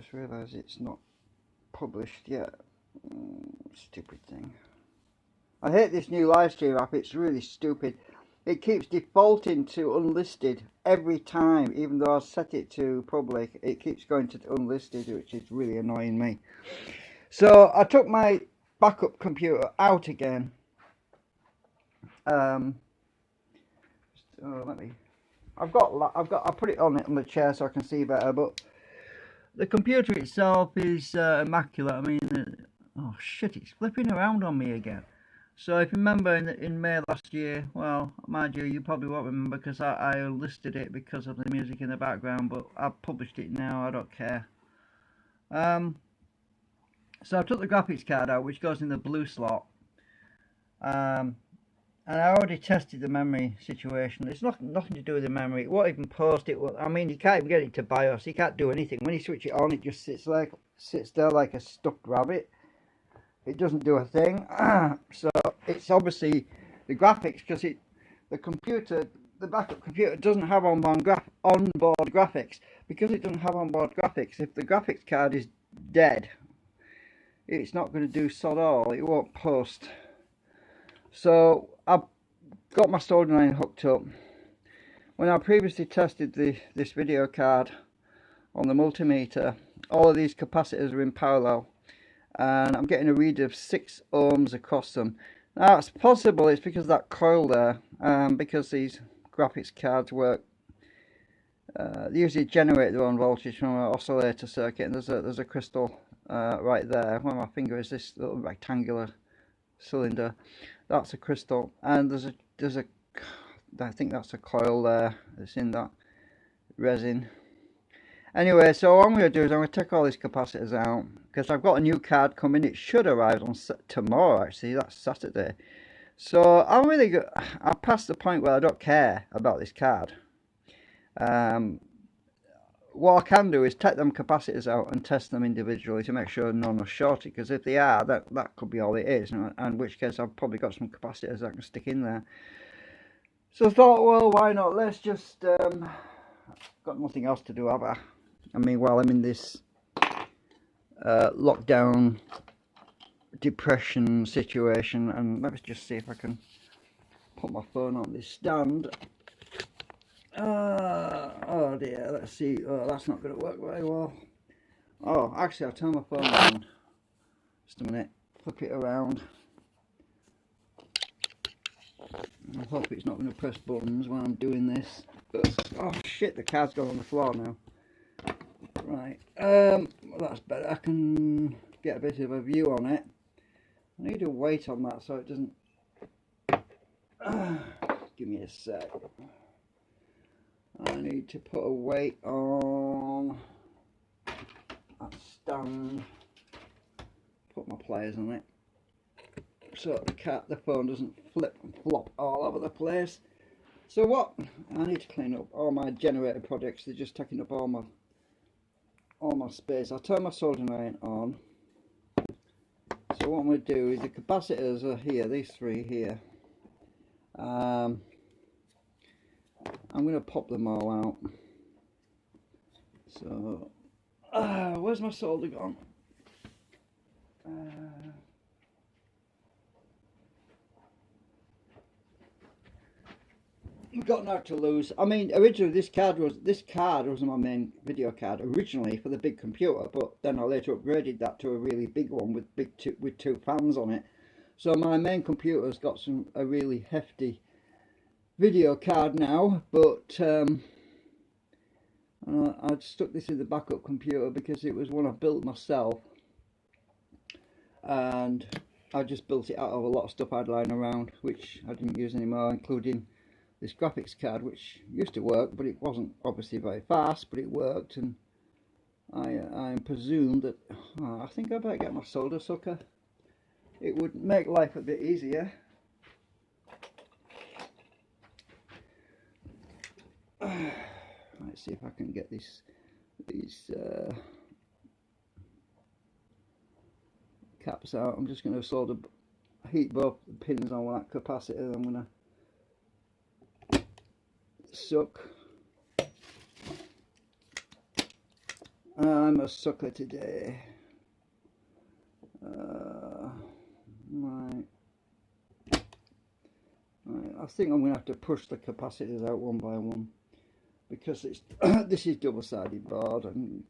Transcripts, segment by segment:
just realised it's not published yet. Stupid thing. I hate this new live stream app. It's really stupid. It keeps defaulting to unlisted every time, even though I've set it to public. It keeps going to unlisted, which is really annoying me. So I took my backup computer out again. I put it on the chair so I can see better, but the computer itself is immaculate. I mean, oh shit, it's flipping around on me again. So if you remember in May last year, well, mind you, you probably won't remember because I listed it because of the music in the background, but I've published it now, I don't care. So I took the graphics card out, which goes in the blue slot. And I already tested the memory situation. It's nothing to do with the memory. It won't even post it. I mean, you can't even get it to BIOS. You can't do anything. When you switch it on, it just sits there like a stuffed rabbit. It doesn't do a thing. So it's obviously the graphics, because the backup computer doesn't have onboard graphics. Because it doesn't have onboard graphics, if the graphics card is dead, it's not going to do sod all. It won't post. So I've got my soldering iron hooked up. When I previously tested this video card on the multimeter, all of these capacitors are in parallel, and I'm getting a read of 6 ohms across them. Now it's possible it's because of that coil there, because these graphics cards work. They usually generate their own voltage from an oscillator circuit, and there's a crystal right there. Where my finger is, this little rectangular cylinder. That's a crystal, and there's a I think that's a coil there that's in that resin. Anyway, so what I'm going to do is I'm going to take all these capacitors out, because I've got a new card coming. It should arrive on tomorrow, actually. That's Saturday. So I'm really good. I've passed the point where I don't care about this card. What I can do is take them capacitors out and test them individually to make sure none are shorted, because if they are, that could be all it is, and in which case I've probably got some capacitors I can stick in there. So I thought, well, why not? Let's just got nothing else to do, have I? I mean, while I'm in this lockdown depression situation, and let's just see if I can put my phone on this stand. Oh dear, let's see. Oh, that's not going to work very well. Oh, actually, I'll turn my phone on. Just a minute. Flip it around. I hope it's not going to press buttons when I'm doing this. But, oh shit, the card's gone on the floor now. Right, well, that's better. I can get a bit of a view on it. I need a weight on that so it doesn't... give me a sec. I need to put a weight on that stand. Put my pliers on it so the phone doesn't flip and flop all over the place. So what? I need to clean up all my generator projects. They're just taking up all my space. I'll turn my soldering iron on. So what I'm going to do is the capacitors are here, these 3 here. I'm going to pop them all out. So, where's my solder gone? Got not to lose. I mean, originally this card was my main video card originally for the big computer, but then I later upgraded that to a really big one with 2 fans on it. So my main computer's got a really hefty video card now, but I'd stuck this in the backup computer because it was one I built myself, and I just built it out of a lot of stuff I'd lying around which I didn't use anymore, including this graphics card, which used to work, but it wasn't obviously very fast, but it worked. And I presumed that I think I better get my solder sucker. It would make life a bit easier. Let's see if I can get these caps out. I'm just going to solder heat both the pins on that capacitor. I'm going to suck I'm a sucker today. Right. I think I'm going to have to push the capacitors out one by one because it's this is double-sided board, and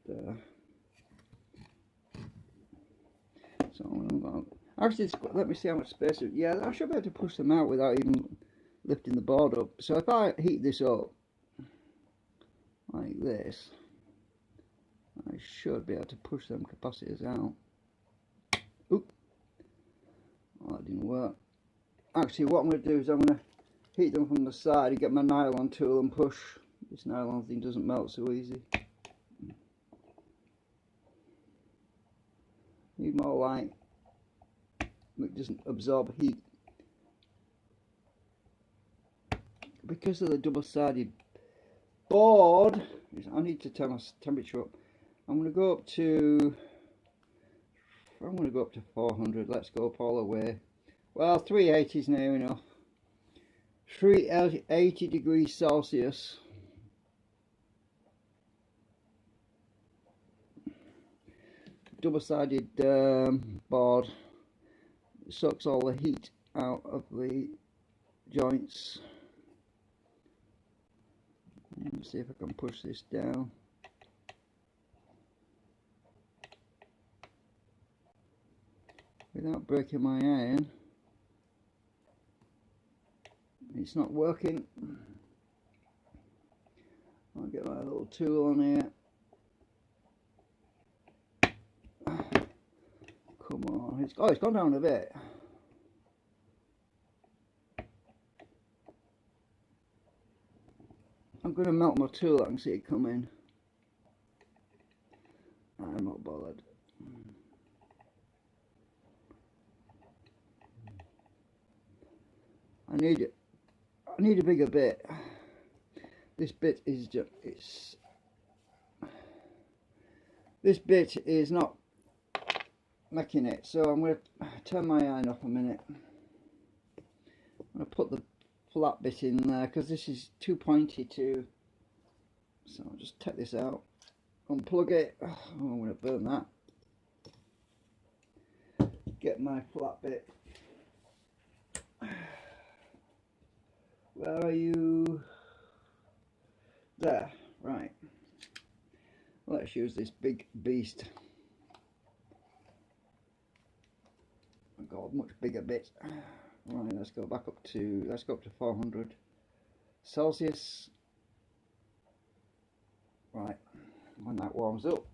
so I'm going to, actually let me see how much space. Yeah, I should be able to push them out without even lifting the board up. So if I heat this up like this, I should be able to push them capacitors out. Oop. Oh, that didn't work. Actually, what I'm going to do is I'm going to heat them from the side and get my nylon tool and push. This nylon thing doesn't melt so easy. Need more light. It doesn't absorb heat. Because of the double-sided board, I need to turn my temperature up. I'm going to go up to 400. Let's go up all the way. Well, 380 is near enough. 380 degrees Celsius. Double-sided board sucks all the heat out of the joints. Let's see if I can push this down. Without breaking my iron. It's not working. I'll get my little tool on here. Come on, it's gone down a bit. I'm going to melt my tool. I can see it coming. I'm not bothered. I need a bigger bit. This bit is just this bit is not making it, so I'm going to turn my iron off a minute. I'm going to put the flat bit in there because this is too pointy to, so I'll just take this out, unplug it. Oh, I'm going to burn that. Get my flat bit. Where are you? There, right. Let's use this big beast. I've got a much bigger bit. Right, let's go up to 400 Celsius. Right, when that warms up.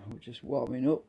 We're just warming up.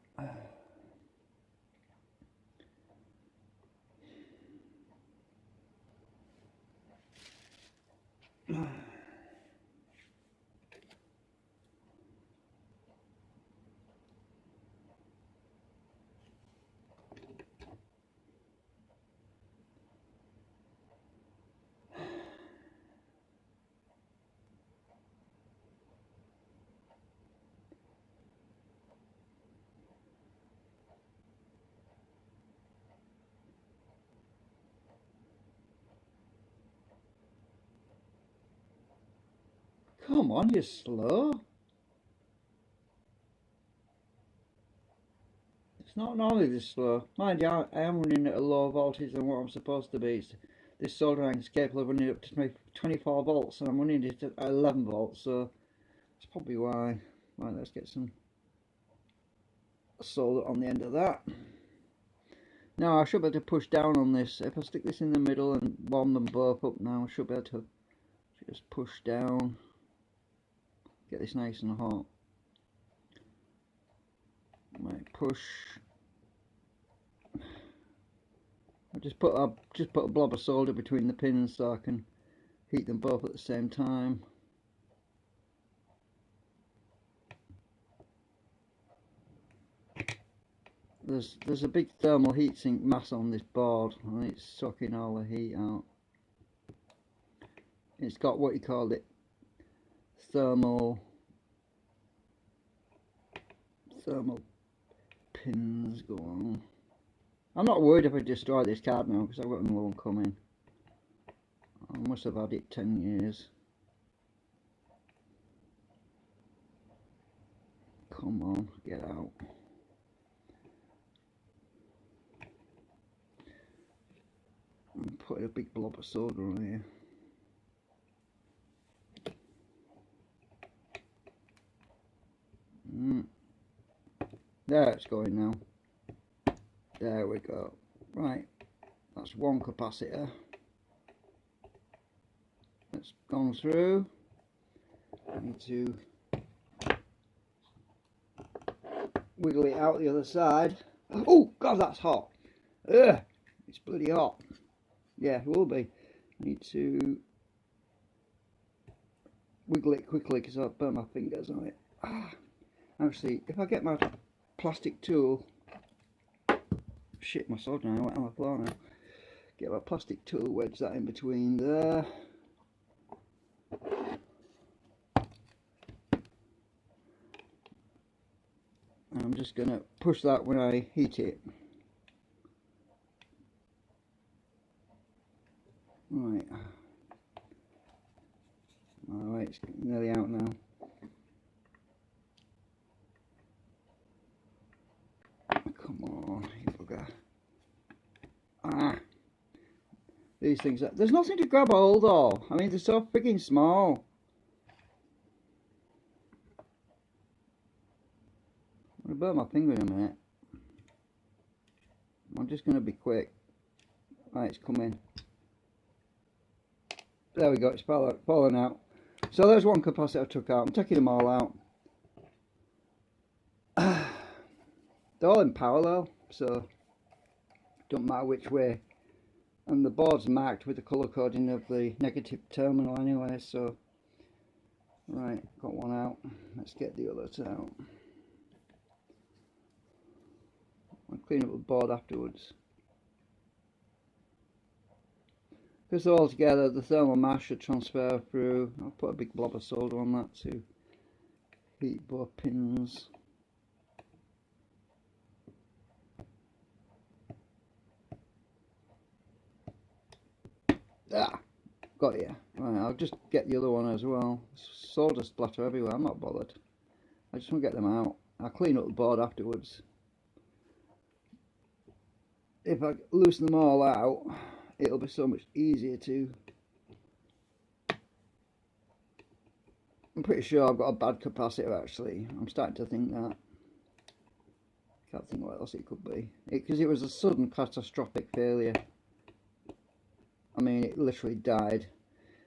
Come on, you're slow. It's not normally this slow. Mind you, I am running at a lower voltage than what I'm supposed to be. This soldering is capable of running up to 24 volts, and I'm running it at 11 volts, so that's probably why. Right, let's get some solder on the end of that. Now I should be able to push down on this. If I stick this in the middle and warm them both up now, I should be able to just push down. Get this nice and hot. Right, push. I just put a blob of solder between the pins so I can heat them both at the same time. There's a big thermal heatsink mass on this board, and it's sucking all the heat out. It's got what you call it, thermal pins go on. I'm not worried if I destroy this card now because I've got another one coming. I must have had it 10 years. Come on, get out. I'm putting a big blob of soda on here. There it's going now. There we go. Right, that's one capacitor. It's gone through. I need to wiggle it out the other side. Oh God, that's hot. Ugh, it's bloody hot. Yeah, it will be. I need to wiggle it quickly because I've burnt my fingers on it. Actually, if I get my plastic tool, shit, my sword now, I went on the floor now. Get my plastic tool, wedge that in between there. And I'm just going to push that when I heat it. Right. Alright, it's nearly out now. Come on, you bugger. These things, there's nothing to grab hold of. I mean, they're so freaking small. I'm going to burn my finger in a minute. I'm just going to be quick. Right, it's coming. There we go, it's fallen out. So there's one capacitor I took out. I'm taking them all out. They're all in parallel, so don't matter which way. And the board's marked with the colour coding of the negative terminal anyway, so right, got one out. Let's get the others out. I'll clean up the board afterwards. Because they're all together, the thermal mass should transfer through. I'll put a big blob of solder on that to heat both pins. Got you. Right, I'll just get the other one as well. Solder splatter everywhere, I'm not bothered. I just want to get them out. I'll clean up the board afterwards. If I loosen them all out, it'll be so much easier to... I'm pretty sure I've got a bad capacitor actually. I'm starting to think that. Can't think what else it could be. Because it was a sudden catastrophic failure. I mean, it literally died.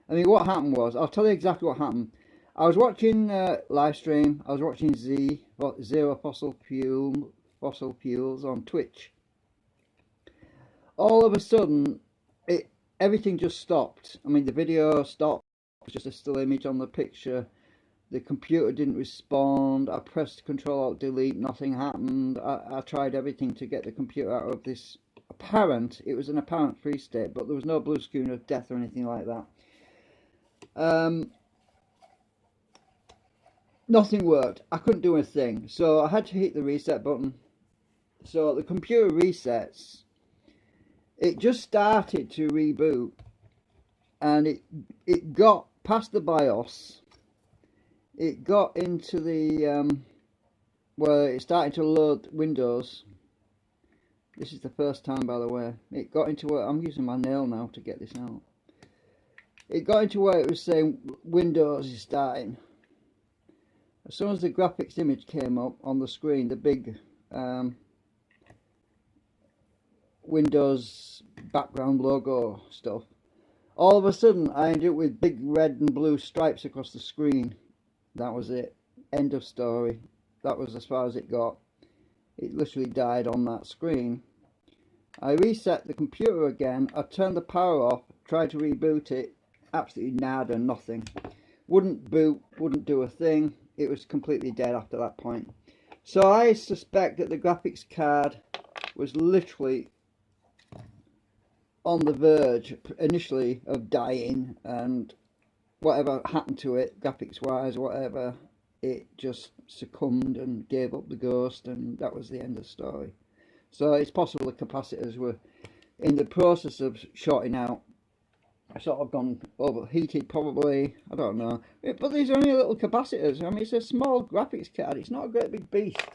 I mean, what happened was, I'll tell you exactly what happened. I was watching live stream. I was watching Zero Fossil Fuels on Twitch. All of a sudden, everything just stopped. I mean, the video stopped. It was just a still image on the picture. The computer didn't respond. I pressed Control-Alt-Delete. Nothing happened. I tried everything to get the computer out of this apparent. It was an apparent freeze state, but there was no blue screen of death or anything like that. Nothing worked. I couldn't do a thing, so I had to hit the reset button. So the computer resets. It just started to reboot, and it got past the BIOS. It got into the where it started to load Windows. This is the first time, by the way. It got into where I'm using my nail now to get this out. It got into where it was saying Windows is starting. As soon as the graphics image came up on the screen, the big Windows background logo stuff, all of a sudden I ended up with big red and blue stripes across the screen. That was it. End of story. That was as far as it got. It literally died on that screen. I reset the computer again. I turned the power off, tried to reboot it. Absolutely nada, nothing. Wouldn't boot, wouldn't do a thing. It was completely dead after that point. So I suspect that the graphics card was literally on the verge initially of dying, and whatever happened to it, graphics wise, whatever, it just succumbed and gave up the ghost, and that was the end of the story. So it's possible the capacitors were in the process of shorting out, sort of gone overheated probably, I don't know. But these are only little capacitors. I mean, it's a small graphics card, it's not a great big beast.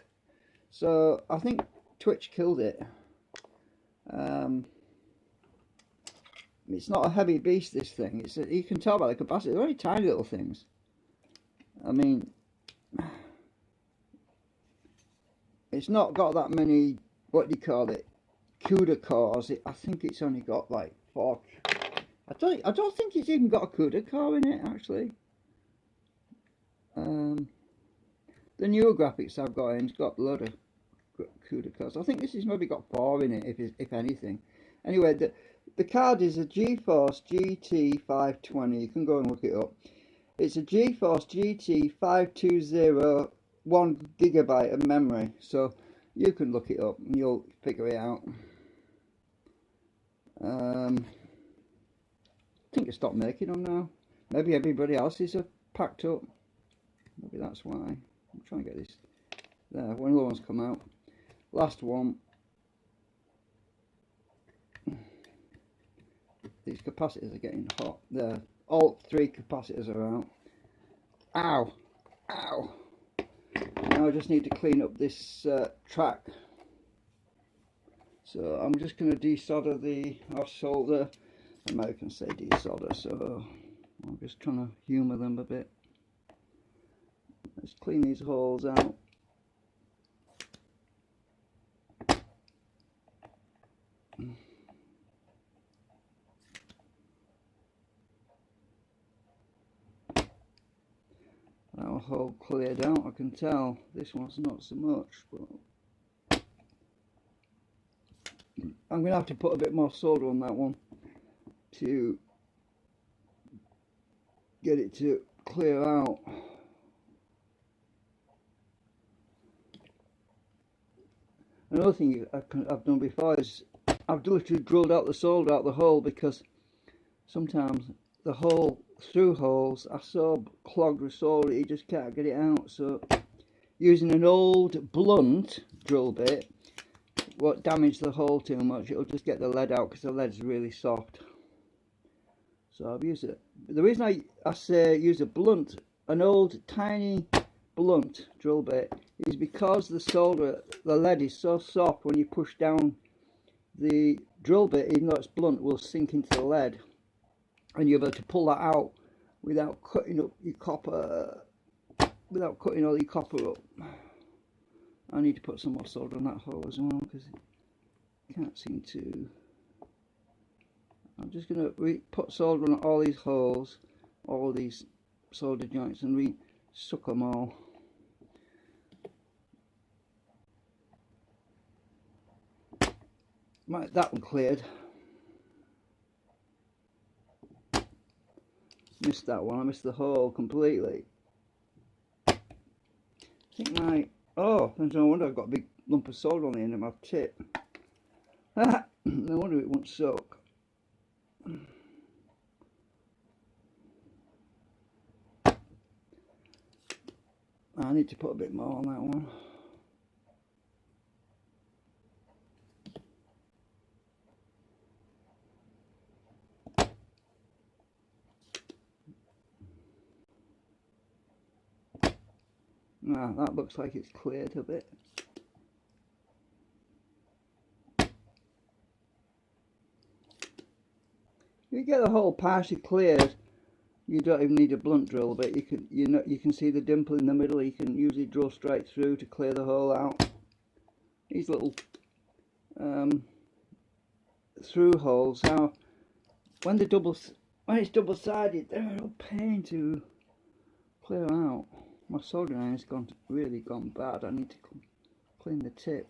So I think Twitch killed it. It's not a heavy beast, this thing. You can tell by the capacitors, they're only tiny little things. I mean, it's not got that many, what do you call it, CUDA cores. I think it's only got like 4. I don't think it's even got a CUDA core in it, actually. The newer graphics I've got in, it's got a load of CUDA cores. I think this has maybe got 4 in it, if anything. Anyway, the card is a GeForce GT 520. You can go and look it up. It's a GeForce GT 520, 1 GB of memory. So you can look it up and you'll figure it out. I think I stopped making them now. Maybe everybody else's are packed up. Maybe that's why. I'm trying to get this. There, one of the ones come out. Last one. These capacitors are getting hot. There, all 3 capacitors are out. Ow! Ow! Now I just need to clean up this track. So I'm just going to desolder or solder. Americans say desolder, so I'm just trying to humour them a bit. Let's clean these holes out. That hole cleared out, I can tell. This one's not so much, but I'm going to have to put a bit more solder on that one to get it to clear out. Another thing I've done before is I've literally drilled out the solder out the hole, because sometimes the through holes are so clogged with solder you just can't get it out. So using an old blunt drill bit won't damage the hole too much. It'll just get the lead out, because the lead's really soft. So I've used it. The reason I say use a blunt, an old tiny blunt drill bit, is because the lead is so soft. When you push down the drill bit, even though it's blunt, will sink into the lead, and you're able to pull that out without cutting up your copper, without cutting all your copper up. I need to put some more solder on that hole as well, because it can't seem to. I'm just going to put solder on all these holes, all these solder joints, and re-suck them all. Right, that one cleared. Missed that one. I missed the hole completely. I think oh, there's no wonder I've got a big lump of solder on the end of my tip. No wonder it won't soak. I need to put a bit more on that one. That looks like it's cleared a bit. You get the hole partially cleared, you don't even need a blunt drill, but you can see the dimple in the middle. You can usually drill straight through to clear the hole out. These little through holes, now when it's double-sided, they're a real pain to clear out. My soldering iron has really gone bad. I need to clean the tip.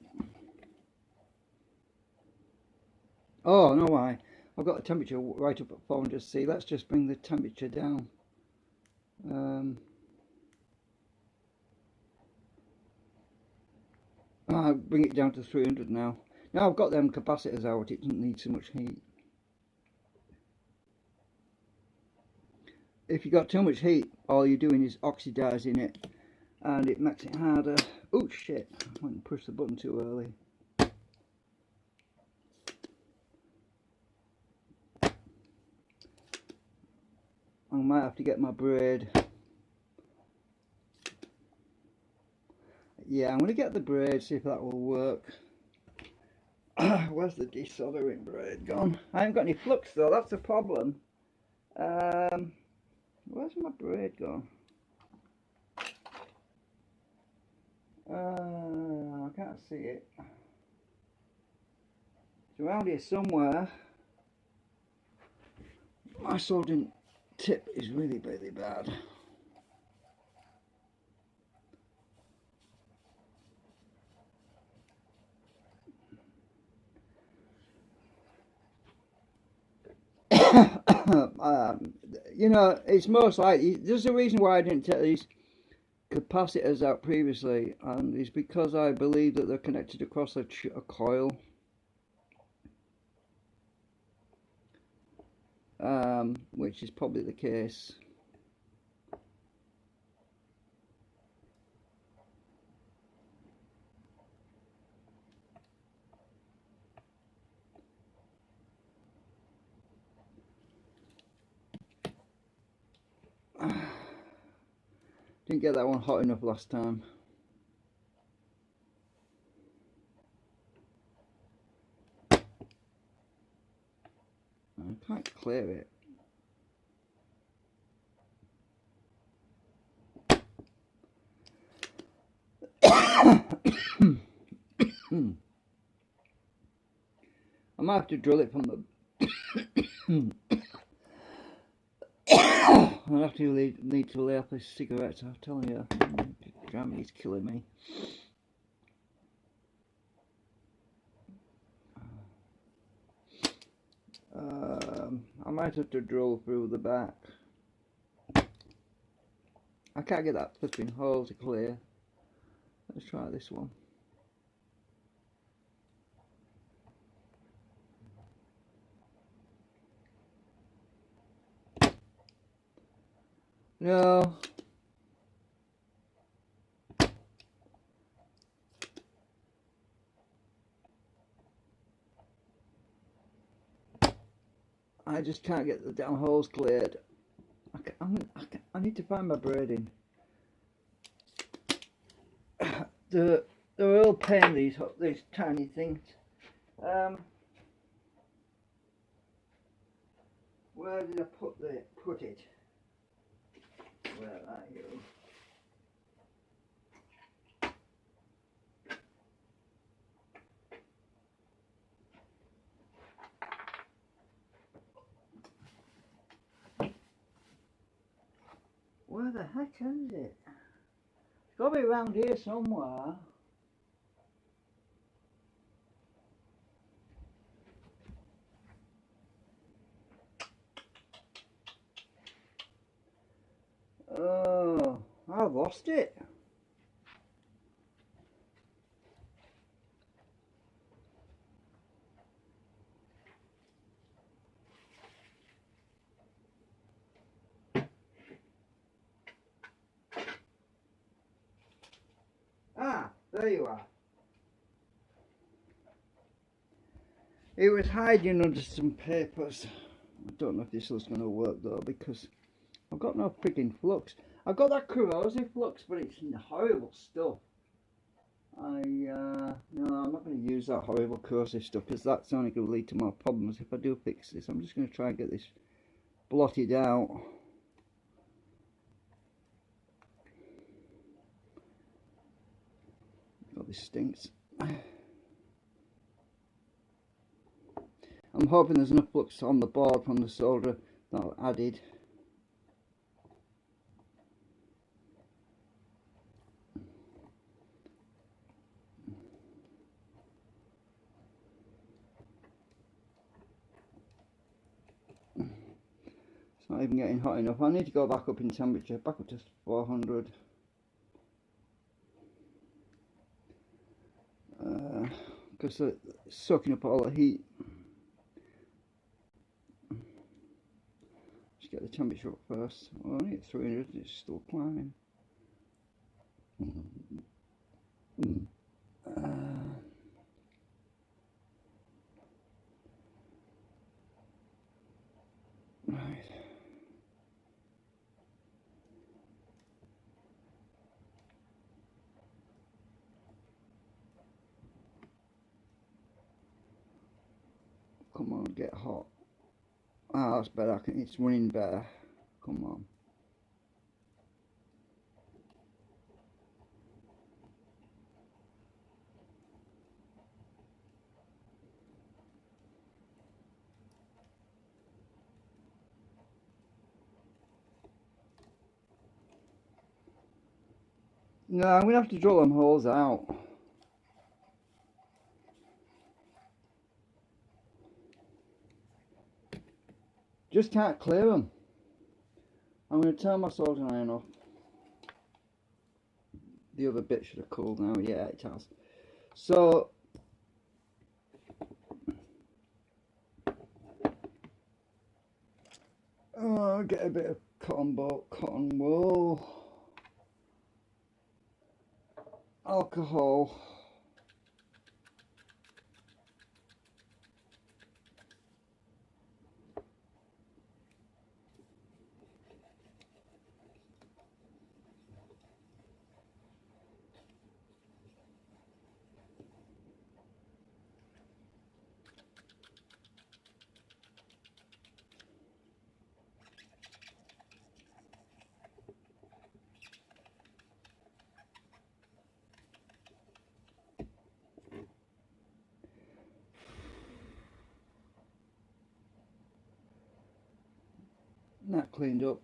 Oh, no, I've got the temperature right up at 400 C. Let's just bring the temperature down. I'll bring it down to 300 now. Now I've got them capacitors out, it doesn't need so much heat. If you've got too much heat, all you're doing is oxidizing it, and it makes it harder. Oh shit, I went and pushed the button too early. might have to get my braid. Yeah, I'm going to get the braid, see if that will work. Where's the desoldering braid gone? I haven't got any flux though, that's the problem. Where's my braid gone? I can't see it. It's around here somewhere. My soldering tip is really, really bad. You know, it's most likely, there's a reason why I didn't take these capacitors out previously, and it's because I believe that they're connected across a coil. Which is probably the case. Didn't get that one hot enough last time. I can't clear it. I might have to drill it from the I'll have to need to lay off this cigarette, I'm telling you. Damn, he's killing me. I might have to drill through the back. I can't get that flipping hole to clear. Let's try this one. No. I just can't get the damn holes cleared. I need to find my braiding. They're a real pain, these tiny things. Where did I put it? Where are you? Where the heck is it? It's got to be around here somewhere. Oh, I've lost it. Ah, there you are. It was hiding under some papers. I don't know if this is going to work though, because I've got no freaking flux. I've got that corrosive flux, but it's horrible stuff. No, I'm not going to use that horrible corrosive stuff, because that's only going to lead to more problems. If I do fix this, I'm just going to try and get this blotted out. God, this stinks. I'm hoping there's enough flux on the board from the solder that I've added. It's not even getting hot enough. I need to go back up in temperature, back up to 400. Because it's soaking up all the heat. Just get the temperature up first. Well, only at 300, it's still climbing. Right. come on, get hot. Ah, that's better. It's running better. Come on. No, I'm going to have to drill them holes out. Just can't clear them. I'm going to turn my soldering iron off. The other bit should have cooled now. Yeah, it has. So, I'll get a bit of cotton wool, alcohol. That cleaned up.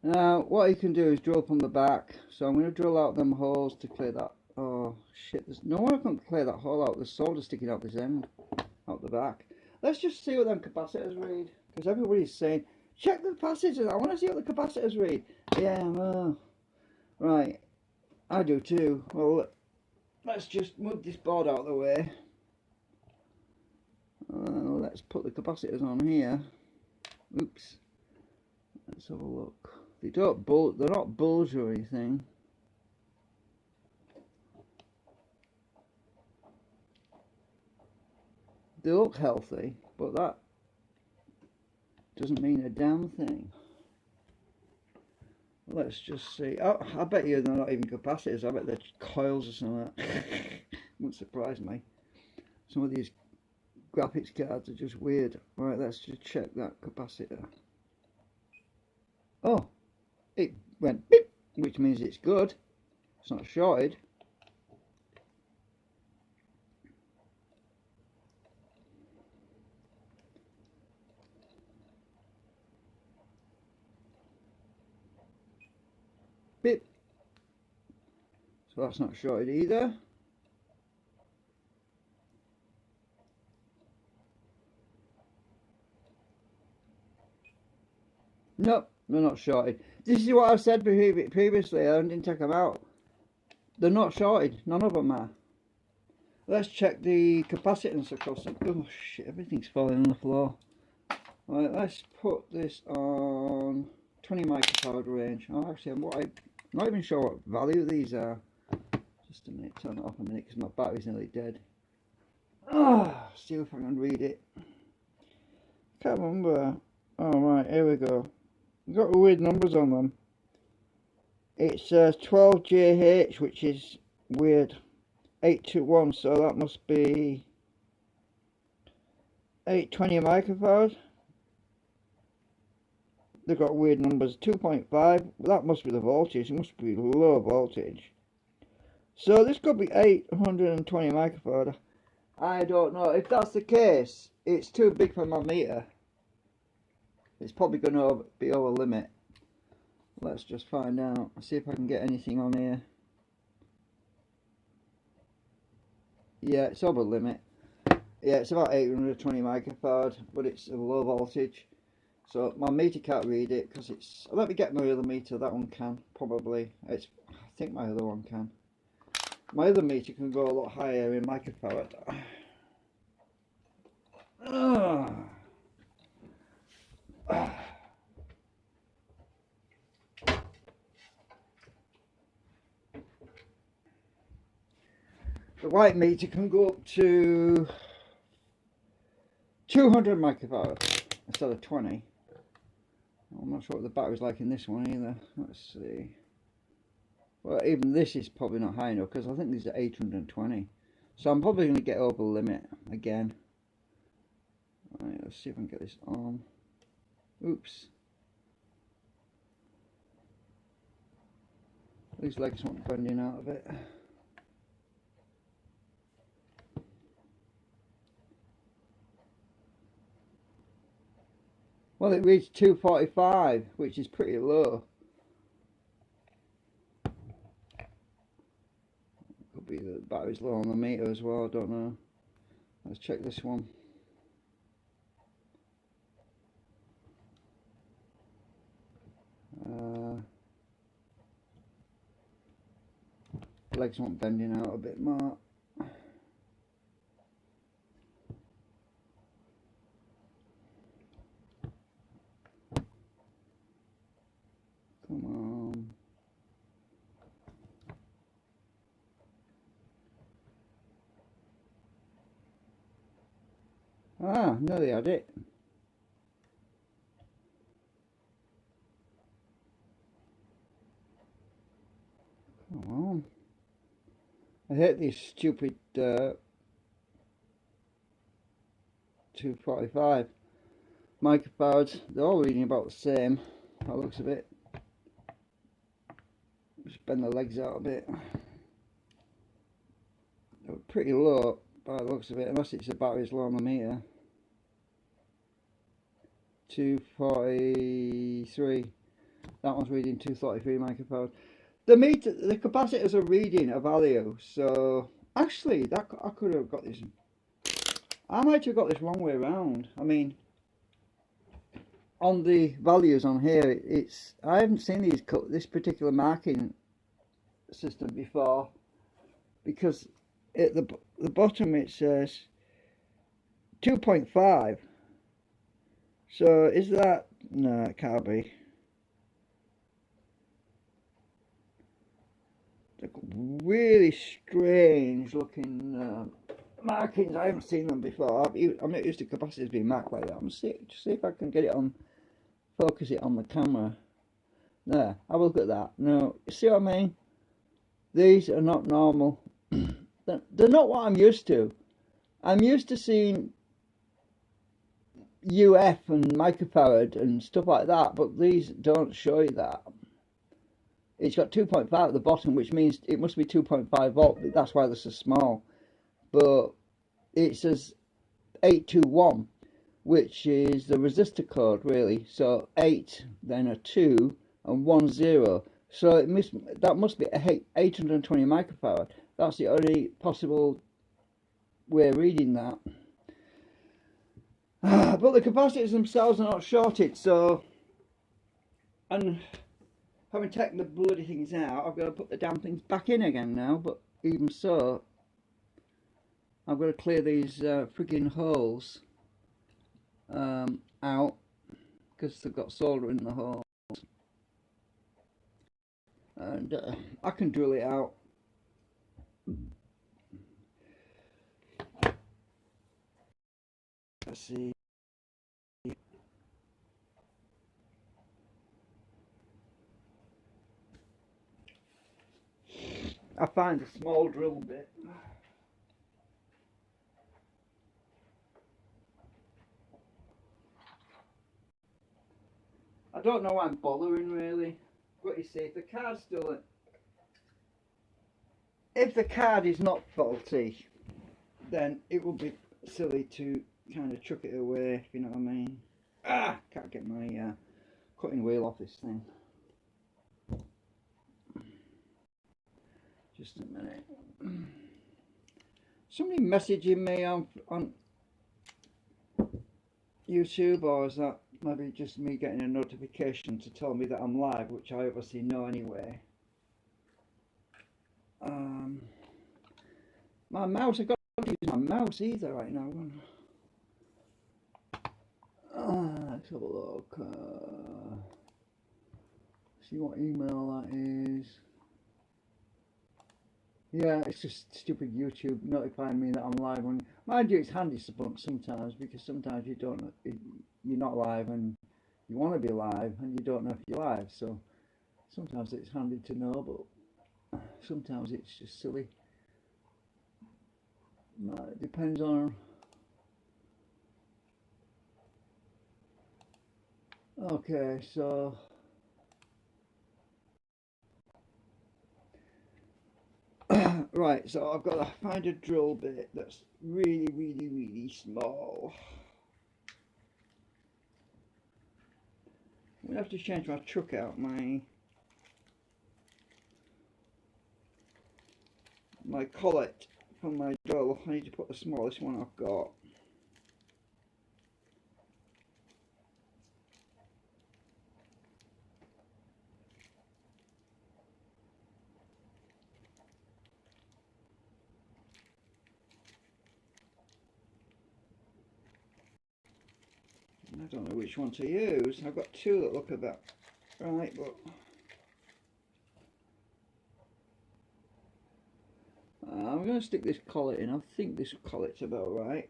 Now what you can do is drill from the back. So I'm going to drill out them holes to clear that. Oh shit, there's no one can clear that hole out. There's solder sticking out this end, out the back. Let's just see what them capacitors read, because everybody's saying check the capacitors. I want to see what the capacitors read. Yeah, right, I do too. Well, let's just move this board out of the way. Let's put the capacitors on here. Oops. Let's have a look. They're not bulge or anything. They look healthy, but that doesn't mean a damn thing. Let's just see. Oh, I bet you they're not even capacitors. I bet they're coils or something. Wouldn't surprise me. Some of these graphics cards are just weird. Right, let's just check that capacitor. Oh, it went beep, which means it's good. It's not shorted. Beep. So that's not shorted either. Nope, they're not shorted. This is what I've said previously. I didn't take them out. They're not shorted. None of them are. Let's check the capacitance across them. Oh shit! Everything's falling on the floor. Right, let's put this on 20 microfarad range. Oh, actually, I'm not even sure what value these are. Just a minute. Turn it off a minute because my battery's nearly dead. See if I can read it. Can't remember. Oh right, here we go. Got weird numbers on them. It says 12JH, which is weird. 821, so that must be 820 microfarad. They've got weird numbers. 2.5, that must be the voltage. It must be low voltage. So this could be 820 microfarad. I don't know. If that's the case, it's too big for my meter. It's probably going to be over limit. Let's just find out. See if I can get anything on here. Yeah, it's over limit. Yeah, it's about 820 microfarad, but it's a low voltage. So my meter can't read it because it's. Let me get my other meter. That one can probably. I think my other one can. My other meter can go a lot higher in microfarad. The white meter can go up to 200 microfarad instead of 20. I'm not sure what the battery's like in this one either. Let's see. Well, even this is probably not high enough because I think these are 820. So I'm probably going to get over the limit again. Right, let's see if I can get this on. Oops. These legs weren't bending out of it. Well, it reached 245, which is pretty low. Could be the battery's low on the meter as well, I don't know. Let's check this one. Legs weren't bending out a bit more. Come on. Ah, nearly had it. Come on. I hate these stupid 245 microphones. They're all reading about the same by the looks of it. Just bend the legs out a bit. They're pretty low by the looks of it, unless it's the battery's low on the meter. 243. That one's reading 233 microphones. The capacitors are reading a value, so actually that I could have got this. I might have got this wrong way around. I mean, on the values on here, I haven't seen this particular marking system before, because at the bottom it says 2.5. So is that, no, it can't be. Really strange looking markings. I haven't seen them before. I'm not used to capacitors being marked like that. I'm see if I can get it on, focus it on the camera. There, have a look at that. No, you see what I mean? These are not normal. They're not what I'm used to. I'm used to seeing UF and microfarad and stuff like that, but these don't show you that. It's got 2.5 at the bottom, which means it must be 2.5 volt. That's why they're so small. But it says 821, which is the resistor code, really. So 8, then a 2, and 1 0. So that must be 820 microfarad. That's the only possible way of reading that. But the capacitors themselves are not shorted, so, and having taken the bloody things out, I've got to put the damn things back in again now. But even so, I've got to clear these frigging holes out, because they've got solder in the holes, and I can drill it out. Let's see. I find a small drill bit. I don't know why I'm bothering really. But you see, if the card's still, if the card is not faulty, then it would be silly to kind of chuck it away, if you know what I mean. Ah, can't get my cutting wheel off this thing. Just a minute. Somebody messaging me on YouTube, or is that maybe just me getting a notification to tell me that I'm live, which I obviously know anyway. My mouse, I've got to use my mouse either right now. Let's have a look. See what email that is. Yeah, it's just stupid YouTube notifying me that I'm live. And mind you, it's handy sometimes, because sometimes you don't know, you're not live and you want to be live and you don't know if you're live. So sometimes it's handy to know, but sometimes it's just silly. It depends on Okay, so right, so I've got to find a drill bit that's really small. I'm gonna have to change my chuck out, my collet from my drill. I need to put the smallest one I've got. I don't know which one to use. I've got two that look about right, but I'm going to stick this collet in. I think this collet's about right.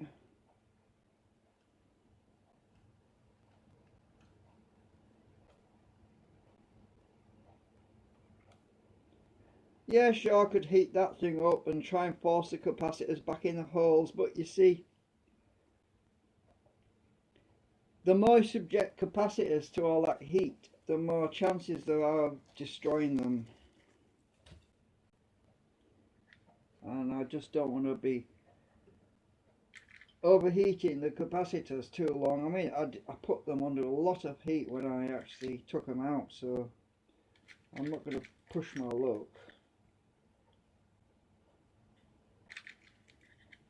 Yeah, sure, I could heat that thing up and try and force the capacitors back in the holes, but you see, the more you subject capacitors to all that heat, the more chances there are of destroying them. And I just don't want to be overheating the capacitors too long. I mean, I put them under a lot of heat when I actually took them out, so I'm not going to push my luck.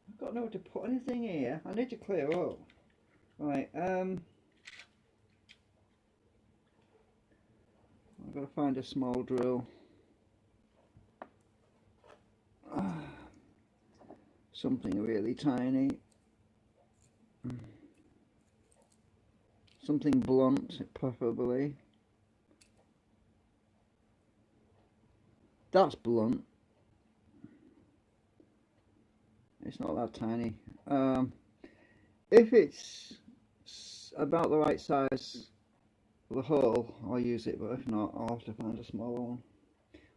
I've got nowhere to put anything here. I need to clear up. Right, I've got to find a small drill. Something really tiny. Something blunt, preferably. That's blunt. It's not that tiny. If it's about the right size for the hole, I'll use it, but if not, I'll have to find a smaller one.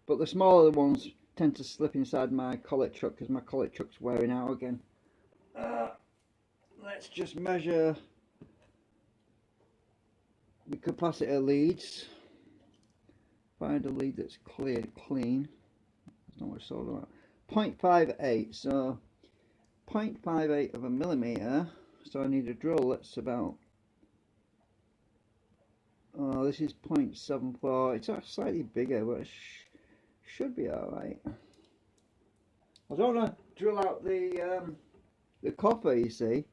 But the smaller ones tend to slip inside my collet chuck because my collet chuck's wearing out again. Let's just measure the capacitor leads. Find a lead that's clean. There's not much solder on it. 0.58, so 0.58 of a millimeter. So I need a drill that's about, oh, this is 0.74. It's actually slightly bigger, but it should be alright. I don't want to drill out the copper, you see.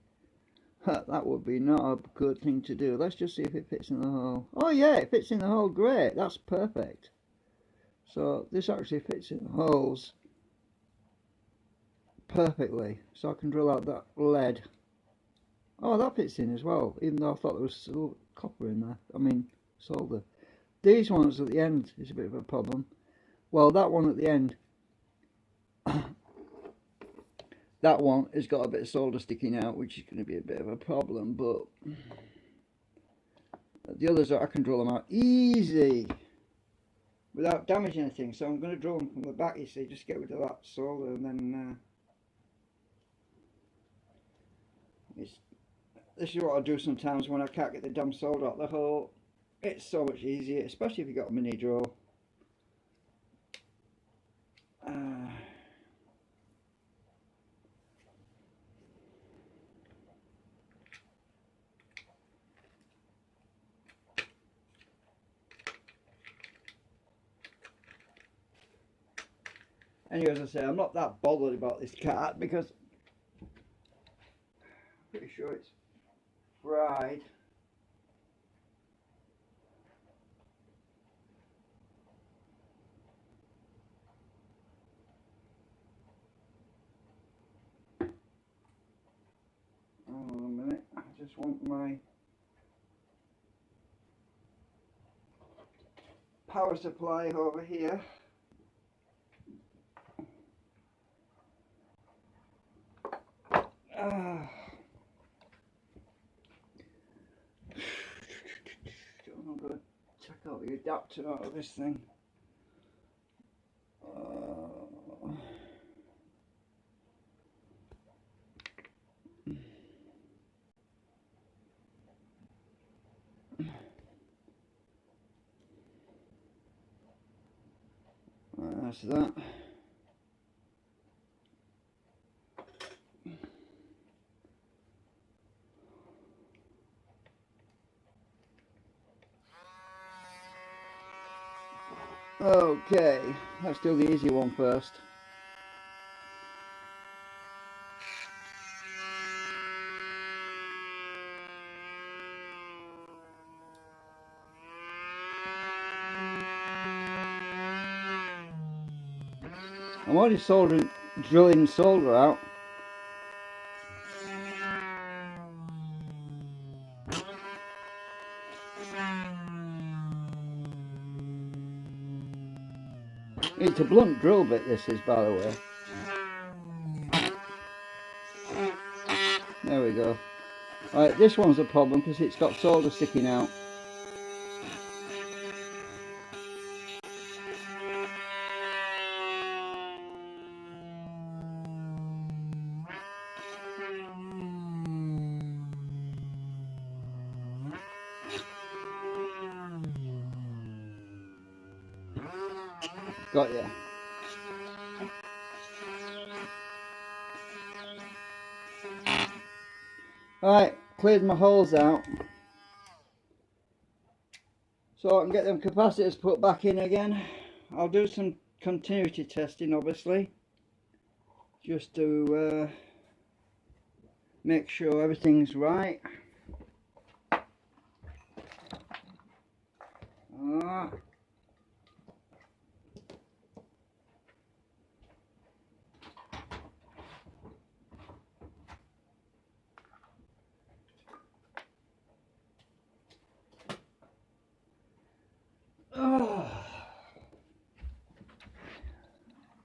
That would be not a good thing to do. Let's just see if it fits in the hole. Oh yeah, it fits in the hole. Great, that's perfect. So this actually fits in the holes perfectly. So I can drill out that lead. Oh, that fits in as well, even though I thought there was copper in there. I mean, solder. These ones at the end is a bit of a problem. Well, that one at the end, that one has got a bit of solder sticking out, which is going to be a bit of a problem, but the others, I can drill them out easy without damaging anything. So I'm going to drill them from the back, you see, just get rid of that solder, and then this is what I do sometimes when I can't get the damn solder out the hole. It's so much easier, especially if you've got a mini drill. Anyway, as I say, I'm not that bothered about this cart because I'm pretty sure it's fried. Hold on a minute, I just want my power supply over here. I'm going to check out the adapter out of this thing. That's that. Okay, let's do the easy one first. I'm already drilling solder out. It's a blunt drill bit, this is, by the way. There we go. Right, this one's a problem because it's got solder sticking out. Got ya. Alright, cleared my holes out. So I can get them capacitors put back in again. I'll do some continuity testing, obviously, just to make sure everything's right.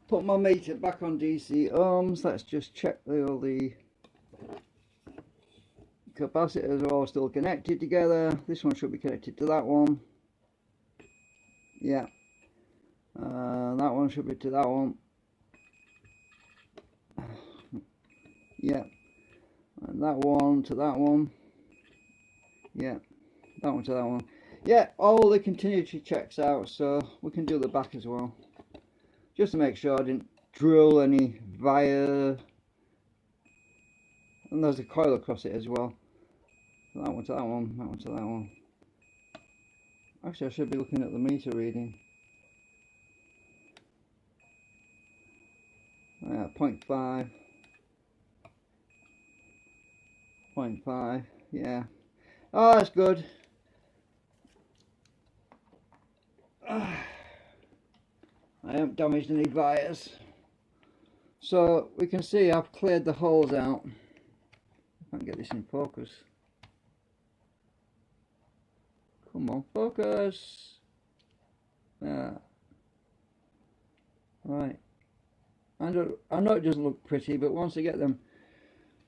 Put my meter back on DC ohms. Let's just check all the capacitors are all still connected together. This one should be connected to that one. Yeah. That one should be to that one. Yeah. And that one to that one. Yeah. That one to that one. Yeah, all the continuity checks out, so we can do the back as well. Just to make sure I didn't drill any wire. And there's a coil across it as well. That one to that one, that one to that one. Actually, I should be looking at the meter reading. Yeah, 0.5. 0.5, yeah. Oh, that's good. I haven't damaged any wires. So we can see I've cleared the holes out. I can't get this in focus. Come on, focus. Yeah. Right. I know it doesn't look pretty, but once I get them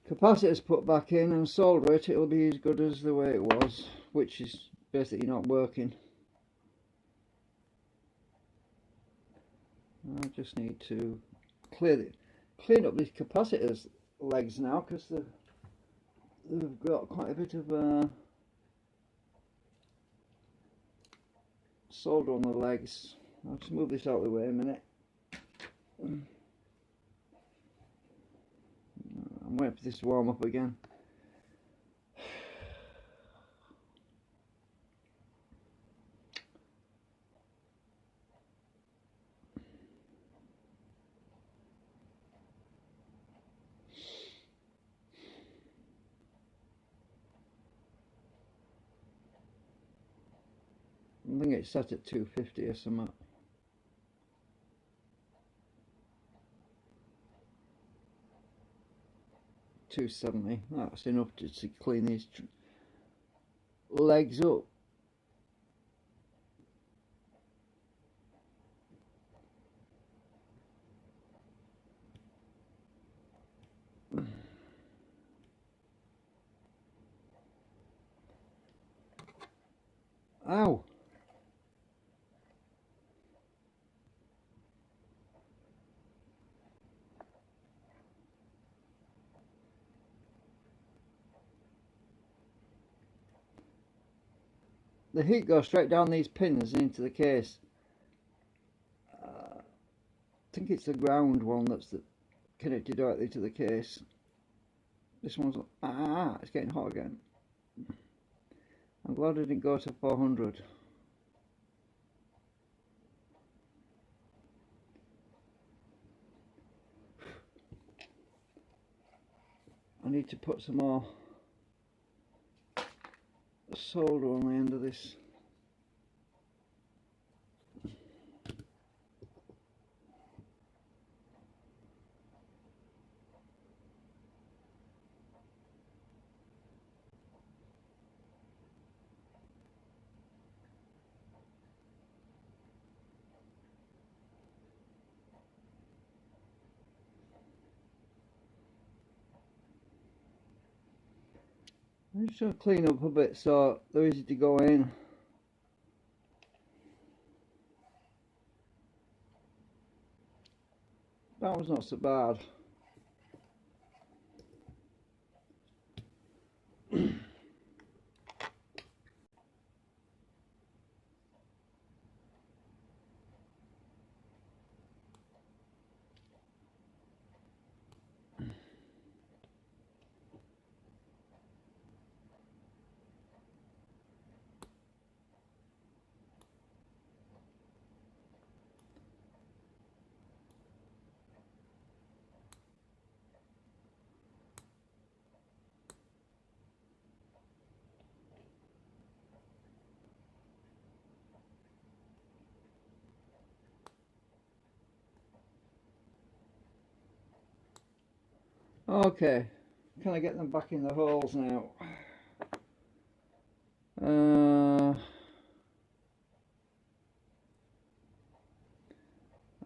capacitors put back in and solder it, it'll be as good as the way it was, which is basically not working. I just need to clean up these capacitors legs now, because they've got quite a bit of solder on the legs. I'll just move this out of the way a minute. I'm waiting for this to warm up again. I think it's set at 250 or something. 270. That's enough to clean these legs up. Ow! The heat goes straight down these pins into the case. think it's the ground one that's connected directly to the case. This one's, it's getting hot again. I'm glad I didn't go to 400. I need to put some more solder on the end of this. I'm just going to clean up a bit so they're easy to go in. That was not so bad. Okay, can I get them back in the holes now?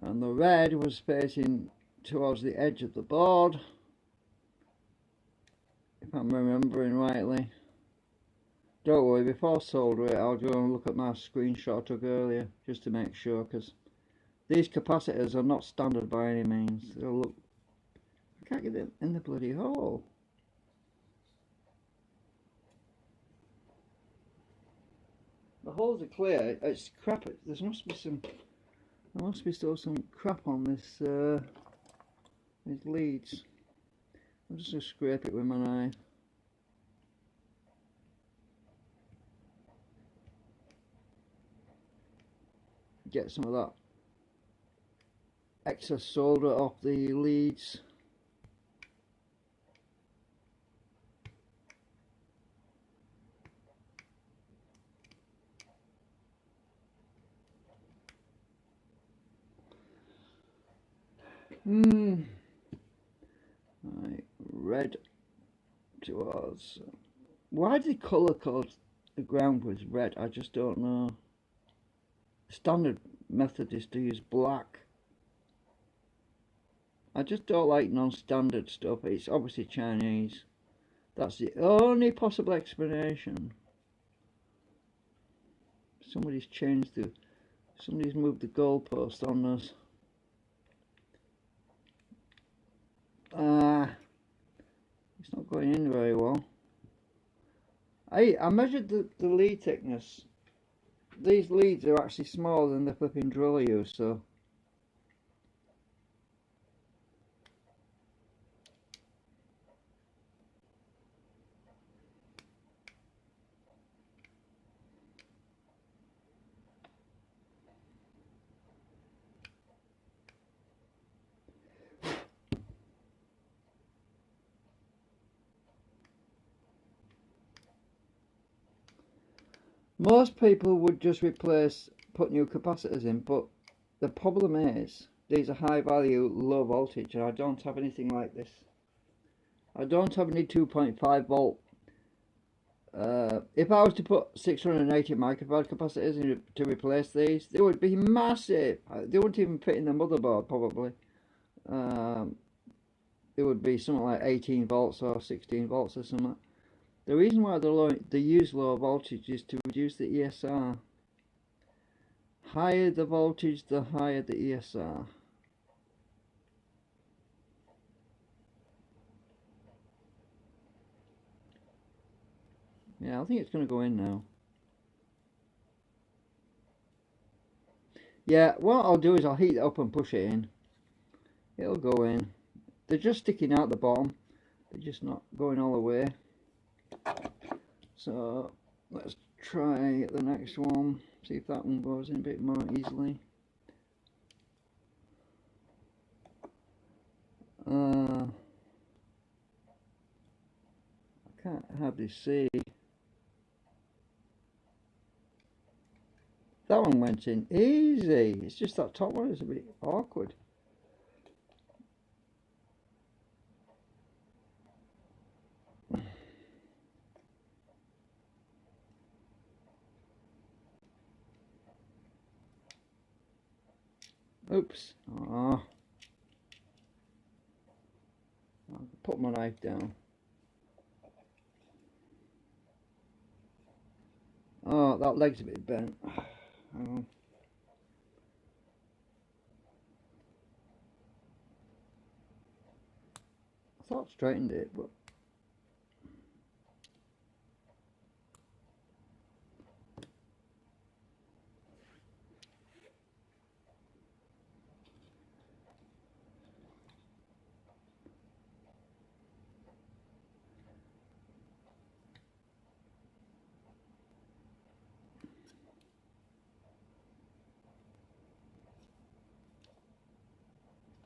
And the red was facing towards the edge of the board, if I'm remembering rightly. Don't worry, before I solder it I'll go and look at my screenshot I took earlier just to make sure, because these capacitors are not standard by any means. They'll look, I can't get it in the bloody hole. The holes are clear, it's crap. There must be still some crap on this these leads. I'm just going to scrape it with my knife. Get some of that excess solder off the leads. Right, red towards. Why did the colour code the ground was red? I just don't know. Standard method is to use black. I just don't like non-standard stuff. It's obviously Chinese. That's the only possible explanation. Somebody's moved the goalpost on us. It's not going in very well. I measured the lead thickness. These leads are actually smaller than the flipping drill I use, so most people would just put new capacitors in, but the problem is these are high value, low voltage, and I don't have anything like this. I don't have any 2.5 volt. If I was to put 680 microfarad capacitors in to replace these, they would be massive. They wouldn't even fit in the motherboard probably. It would be something like 18 volts or 16 volts or something. The reason why they use low voltage is to reduce the ESR. Higher the voltage, the higher the ESR. Yeah, I think it's going to go in now. Yeah, what I'll do is I'll heat it up and push it in. it'll go in. They're just sticking out the bottom, they're just not going all the way. So let's try the next one, see if that one goes in a bit more easily. I can't hardly see. That one went in easy. It's just that top one is a bit awkward. Oops. Oh. I'll put my knife down. Oh, that leg's a bit bent. Oh. I thought I straightened it, but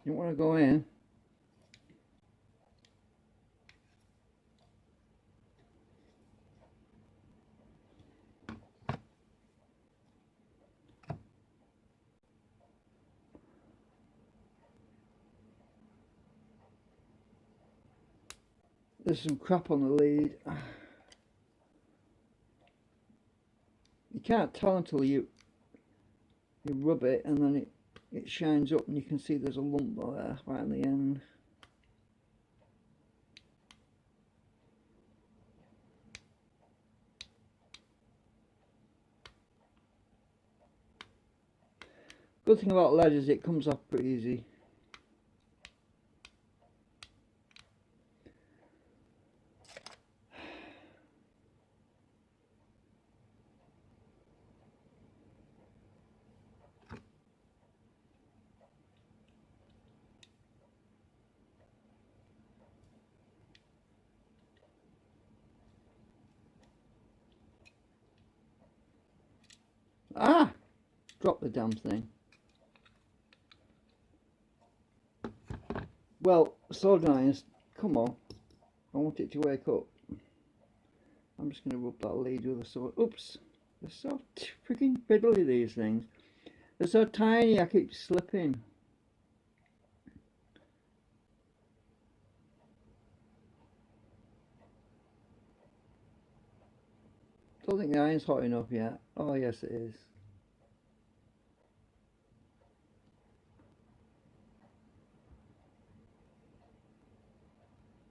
you want to go in. There's some crap on the lead. You can't tell until you rub it, and then it shines up and you can see there's a lump there right at the end. Good thing about lead is it comes off pretty easy. Ah! Drop the damn thing. Well, soldering irons, come on. I want it to wake up. I'm just going to rub that lead with a sword. Oops! They're so freaking fiddly, these things. They're so tiny, I keep slipping. Don't think the iron's hot enough yet. Oh yes it is.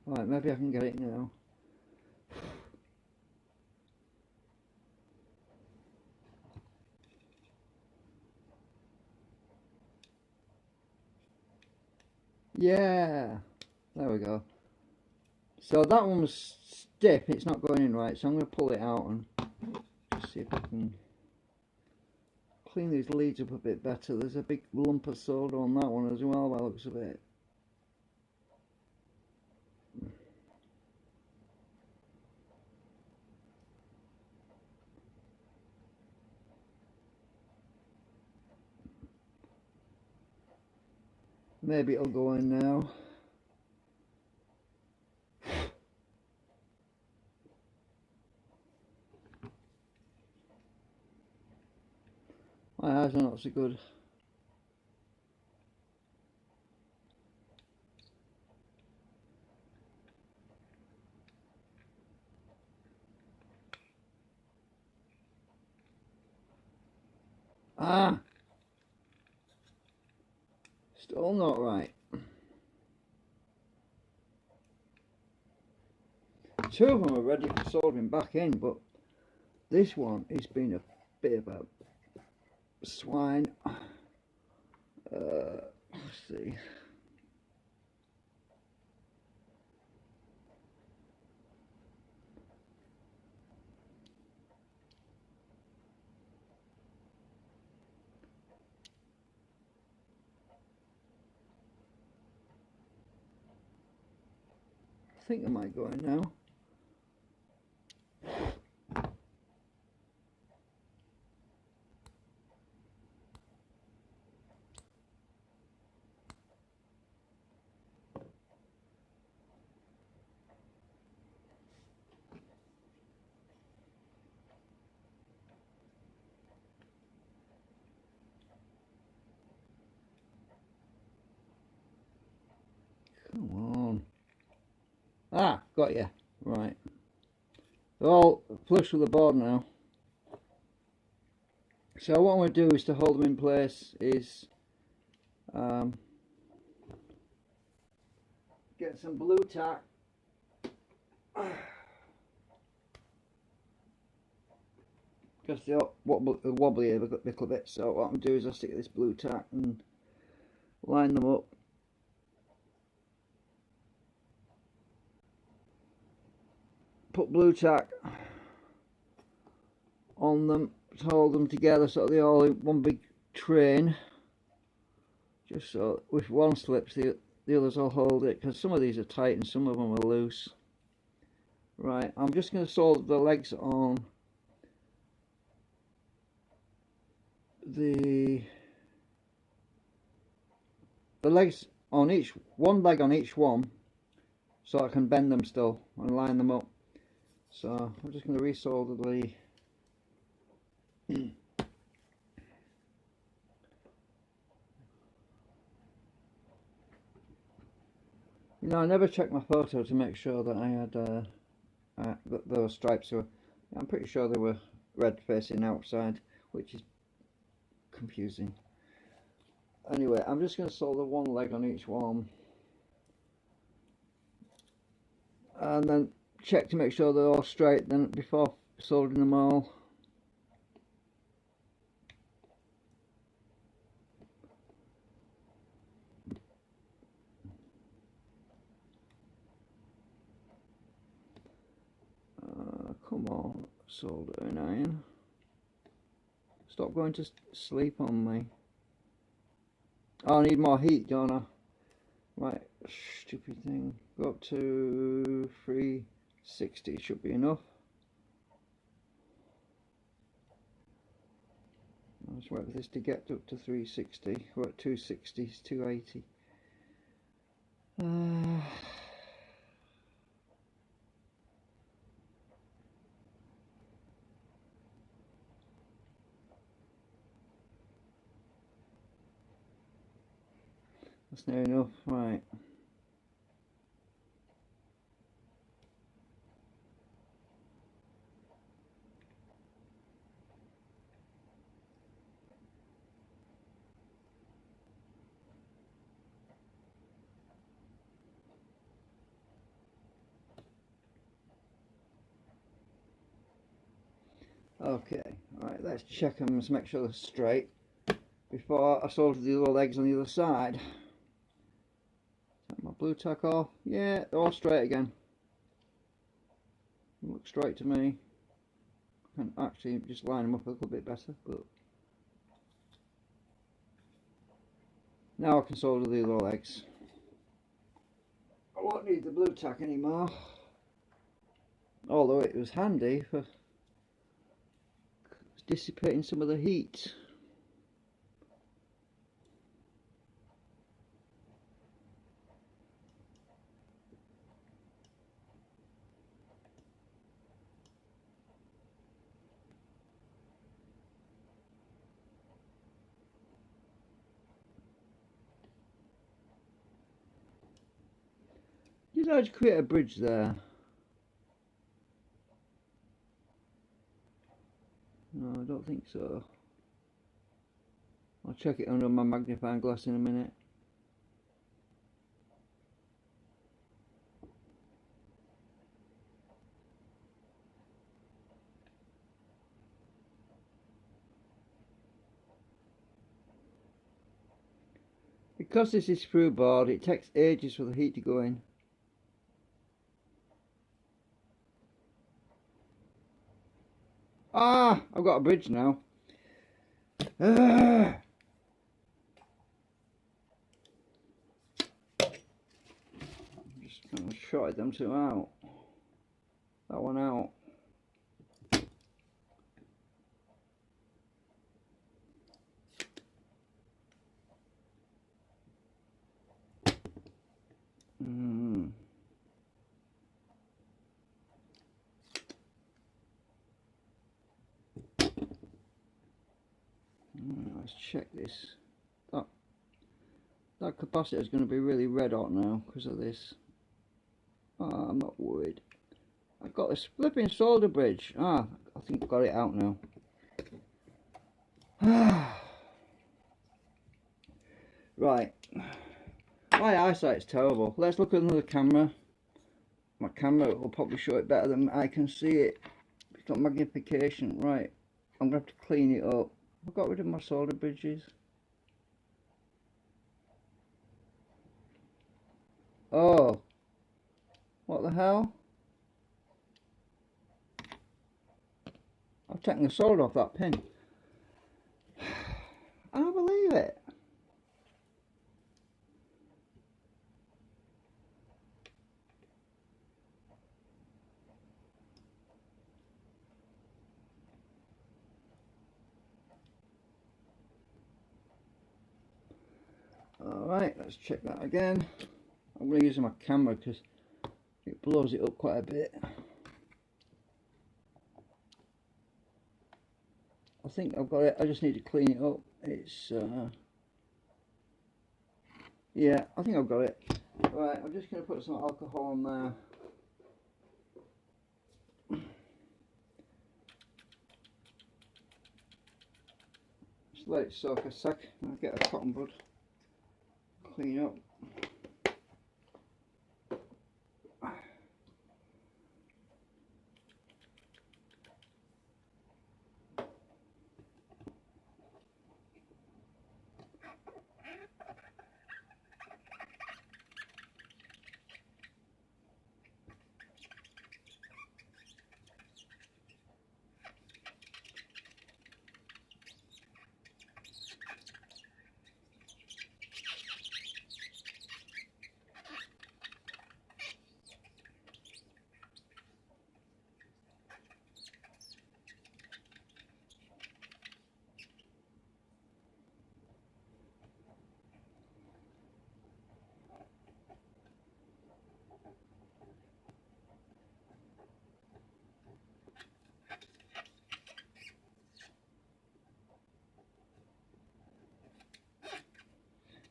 Alright, maybe I can get it now. Yeah, there we go. So that one was stiff, it's not going in right, so I'm going to pull it out and just see if I can clean these leads up a bit better. There's a big lump of solder on that one as well by the looks of it. Maybe it'll go in now. My eyes are not so good. Ah! Still not right. Two of them are ready for soldering back in, but this one has been a bit of a swine. Let's see. think I might go in now. Come on. Ah, got you. Right. They're all flush with the board now. So what I'm going to do is to hold them in place is get some blue tack. Because they're wobbly a little bit. So what I'm going to do is I'll stick this blue tack and line them up. Put blue tack on them to hold them together so they're all in one big train, just so if one slips the others will hold it, because some of these are tight and some of them are loose. Right, I'm just going to solder the legs on the legs on one leg on each one, so I can bend them still and line them up. So I'm just going to resolder the you know, I never checked my photo to make sure that I had that those stripes were, I'm pretty sure they were red facing outside, which is confusing. Anyway, I'm just going to solder one leg on each one and then check to make sure they're all straight then before soldering them all. Come on, soldering iron. Stop going to sleep on me. Oh, I need more heat, don't I? Right, stupid thing. Go up to 360, should be enough. I'll just wait for this to get up to 360. We're at 260, it's 280. That's near enough, right. Okay, alright, let's check them to make sure they're straight before I solder the other legs on the other side. Take my blue tack off. Yeah, they're all straight again. They look straight to me. I can actually just line them up a little bit better, but now I can solder the other legs. I won't need the blue tack anymore, although it was handy for dissipating some of the heat. Did I just create a bridge there? No, I don't think so. I'll check it under my magnifying glass in a minute. Because this is through board, it takes ages for the heat to go in. Ah, I've got a bridge now. I'm just going to shorted them two out. That one out. Let's check this. That capacitor is going to be really red hot now because of this. I'm not worried. I've got this flipping solder bridge. I think I've got it out now. Right. My eyesight's terrible. Let's look at another camera. My camera will probably show it better than I can see it. It's got magnification. Right. I'm going to have to clean it up. I've got rid of my solder bridges. Oh. What the hell? I've taken the solder off that pin. I don't believe it. Alright, let's check that again. I'm going to use my camera because it blows it up quite a bit. I think I've got it. I just need to clean it up. It's yeah, I think I've got it. Right, I'm just going to put some alcohol on there. Just let it soak a sec. I'll get a cotton bud. Clean up.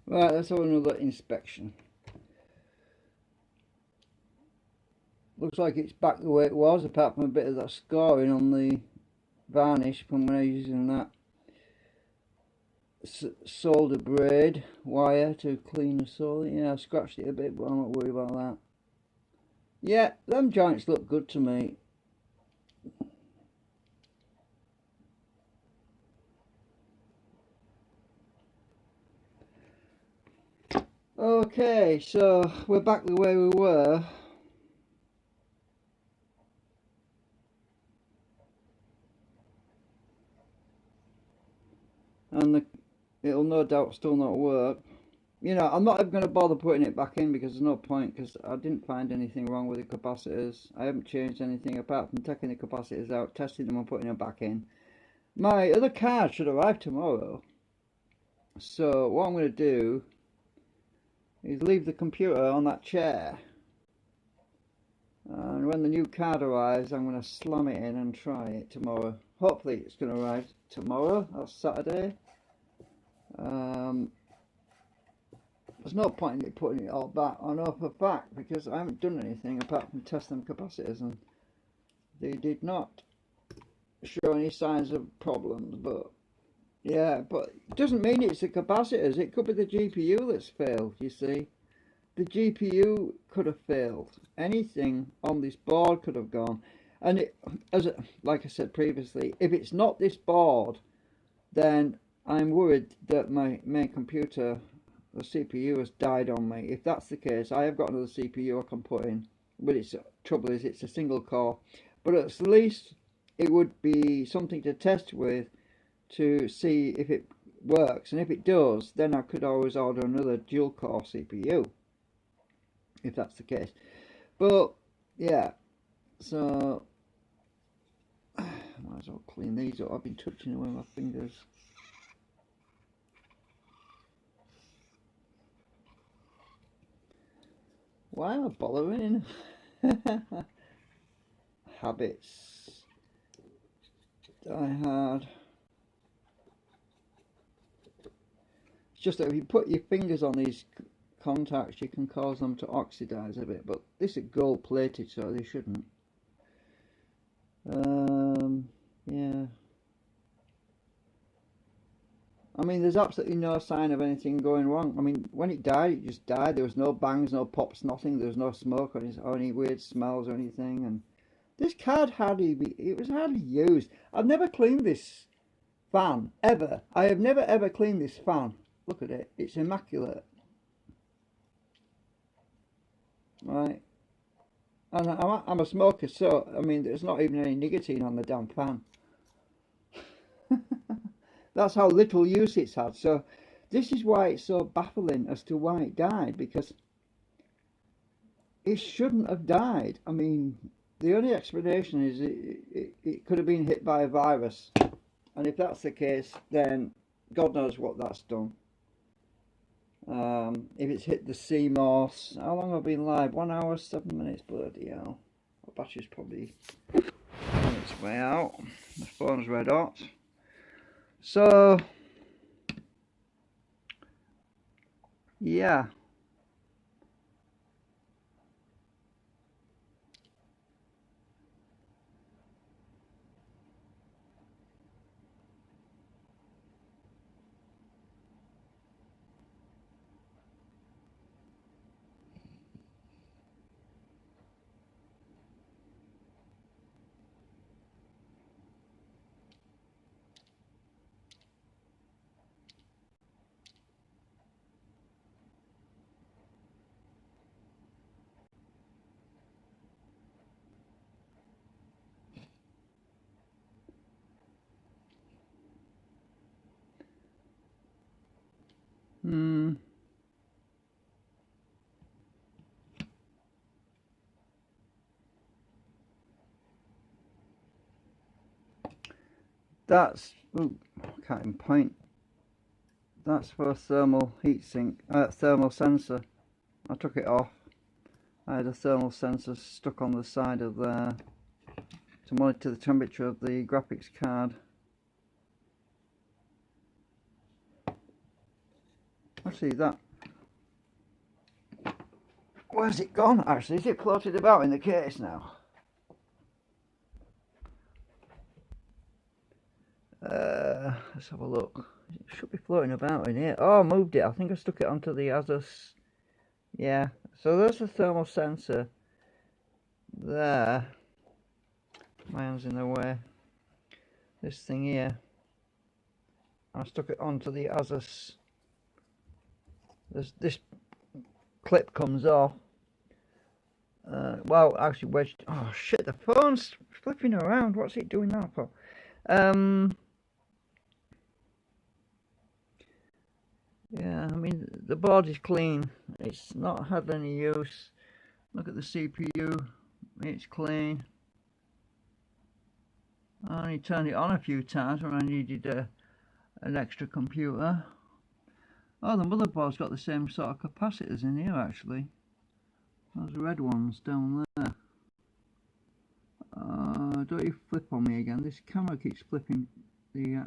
Right, let's have another inspection. Looks like it's back the way it was, apart from a bit of that scoring on the varnish from when I was using that solder braid wire to clean the solder. Yeah, I scratched it a bit, but I'm not worried about that. Yeah, them joints look good to me. Okay, so we're back the way we were. And it'll no doubt still not work. You know, I'm not even going to bother putting it back in because there's no point, because I didn't find anything wrong with the capacitors. I haven't changed anything apart from taking the capacitors out, testing them and putting them back in. My other card should arrive tomorrow. So what I'm going to do is leave the computer on that chair, and when the new card arrives I'm going to slam it in and try it tomorrow. Hopefully it's going to arrive tomorrow. That's Saturday. There's no point in me putting it all back. I know for a fact, because I haven't done anything apart from test them capacitors, and they did not show any signs of problems. But yeah, but it doesn't mean it's the capacitors. It could be the GPU that's failed, you see. The GPU could have failed. Anything on this board could have gone. And like I said previously, if it's not this board, then I'm worried that my main computer, the CPU, has died on me. If that's the case, I have got another CPU I can put in. But its trouble is it's a single core. But at least it would be something to test with, to see if it works, and if it does, then I could always order another dual core CPU, if that's the case. But yeah, so might as well clean these up. I've been touching them with my fingers. Why am I bothering? Habits. Die hard. It's just that if you put your fingers on these contacts, you can cause them to oxidize a bit. But this is gold plated, so they shouldn't. Yeah. I mean, there's absolutely no sign of anything going wrong. I mean, when it died, it just died. There was no bangs, no pops, nothing. There was no smoke or any weird smells or anything. And this card it was hardly used. I've never cleaned this fan, ever. I have never ever cleaned this fan. Look at it. It's immaculate. Right. And I'm a smoker, so, I mean, there's not even any nicotine on the damn fan. That's how little use it's had. So this is why it's so baffling as to why it died, because it shouldn't have died. I mean, the only explanation is it could have been hit by a virus. And if that's the case, then God knows what that's done. If it's hit the CMOS, how long have I been live? 1 hour, 7 minutes, bloody hell. The battery's probably on its way out. The phone's red hot. So, yeah. That's, ooh, can't even point. That's for a thermal heatsink, thermal sensor. I took it off. I had a thermal sensor stuck on the side of there to monitor the temperature of the graphics card. Actually, that, where's it gone actually? Is it floated about in the case now? Let's have a look. It should be floating about in here. Oh, I moved it. I think I stuck it onto the ASUS. Yeah, so there's a thermal sensor there. My hand's in the way. This thing here, I stuck it onto the ASUS. This clip comes off. Well, actually wedged. Oh shit, the phone's flipping around. What's it doing now, Paul? Yeah, I mean, the board is clean. It's not had any use. Look at the CPU. It's clean. I only turned it on a few times when I needed an extra computer. Oh, the motherboard's got the same sort of capacitors in here, actually. Those red ones down there. Don't you flip on me again. This camera keeps flipping the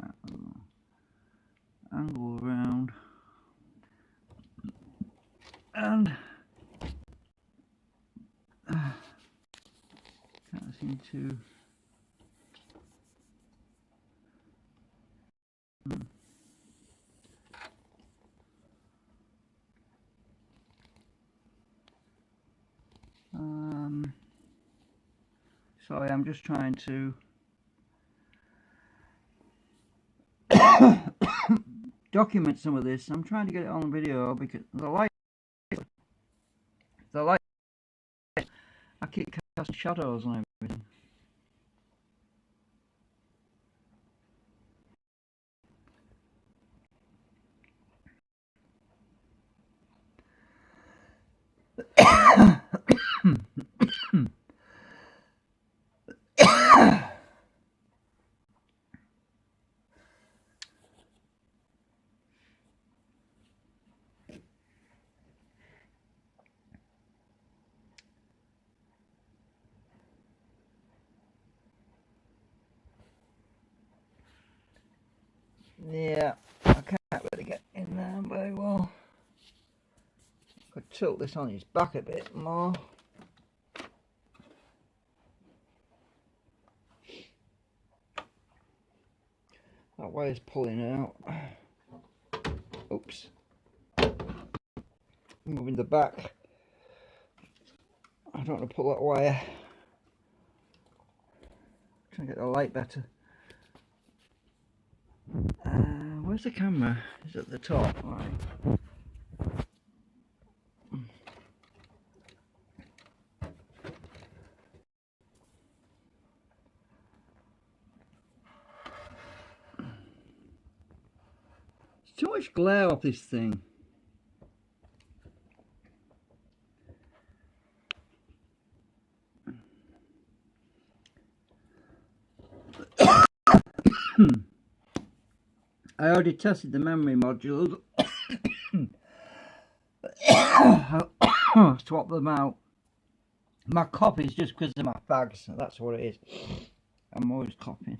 angle around. And can't seem to. Sorry, I'm just trying to document some of this. I'm trying to get it on video because the light, I keep casting shadows on everything. Yeah, I can't really get in there very well. Could tilt this on his back a bit more. That wire's pulling out. Oops. Moving the back. I don't want to pull that wire. Trying to get the light better. Where's the camera? It's at the top. Right. There's too much glare off this thing. I already tested the memory modules. Swap them out. My copy is just because of my fags. That's what it is. I'm always copying.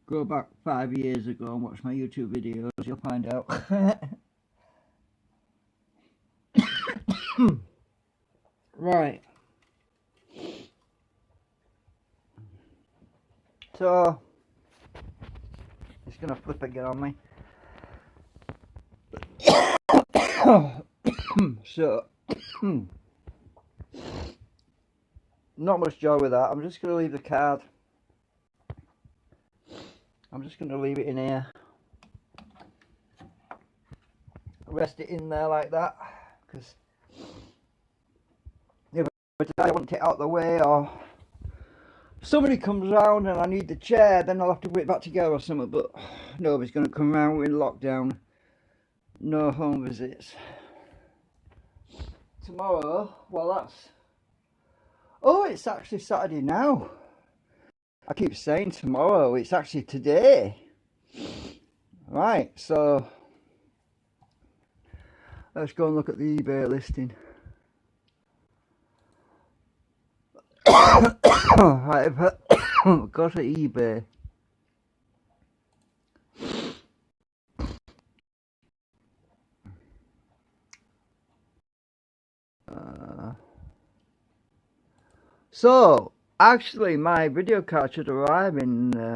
Go back 5 years ago and watch my YouTube videos. You'll find out. Right. So it's gonna flip again on me. So not much joy with that. I'm just gonna leave the card. I'm just gonna leave it in here. Rest it in there like that, because if I want it out of the way, or somebody comes round and I need the chair, then I'll have to put it back together or something. But nobody's going to come round. We're in lockdown. No home visits. Tomorrow, well, that's... Oh, it's actually Saturday now. I keep saying tomorrow. It's actually today. Right, so... let's go and look at the eBay listing. Right, go to eBay. So, actually, my video card should arrive in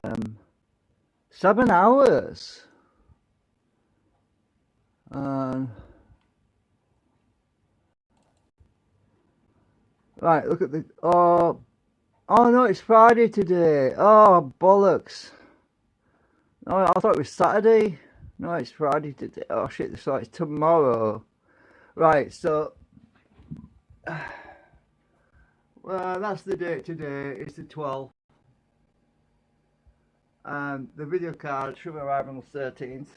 7 hours. Right, look at the... Oh no, it's Friday today. Oh, bollocks. No, I thought it was Saturday. No, it's Friday today. Oh, shit, so it's tomorrow. Right, so... well, that's the date today. It's the 12th. The video card should arrive on the 13th.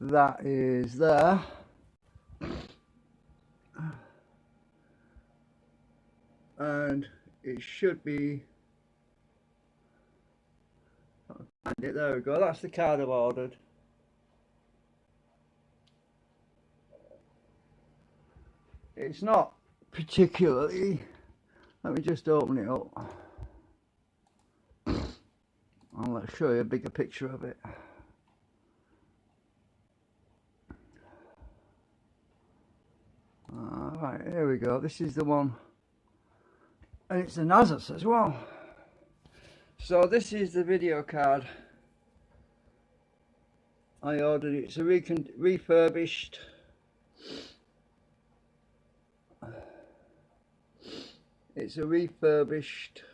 That is there. And it should be... there we go. That's the card I've ordered. It's not particularly... Let me just open it up. I'll show you a bigger picture of it. Right, here we go. This is the one. And it's an ASUS as well. So this is the video card I ordered. It's a refurbished. It's a refurbished.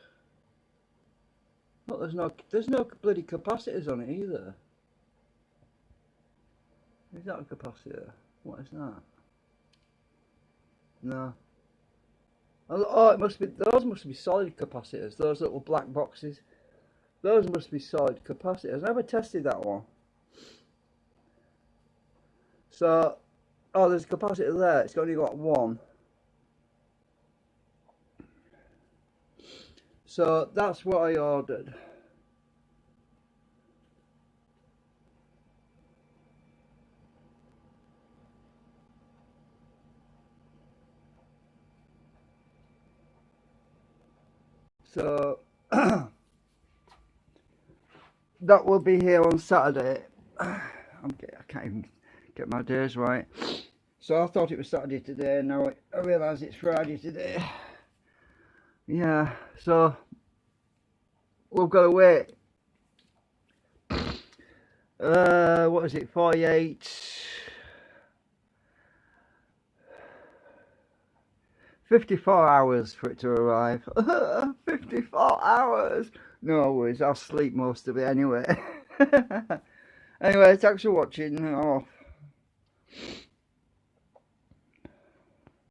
Well, there's no bloody capacitors on it either. Is that a capacitor? What is that? No. Oh, it must be. Those must be solid capacitors. Those little black boxes. Those must be solid capacitors. I never tested that one. So, oh, there's a capacitor there. It's only got one. So that's what I ordered. So that will be here on Saturday. I can't even get my days right. So I thought it was Saturday today, now I realise it's Friday today. Yeah, so we've got to wait. What is it, 54 hours for it to arrive. 54 hours! No worries, I'll sleep most of it anyway. Anyway, thanks for watching. I'm off.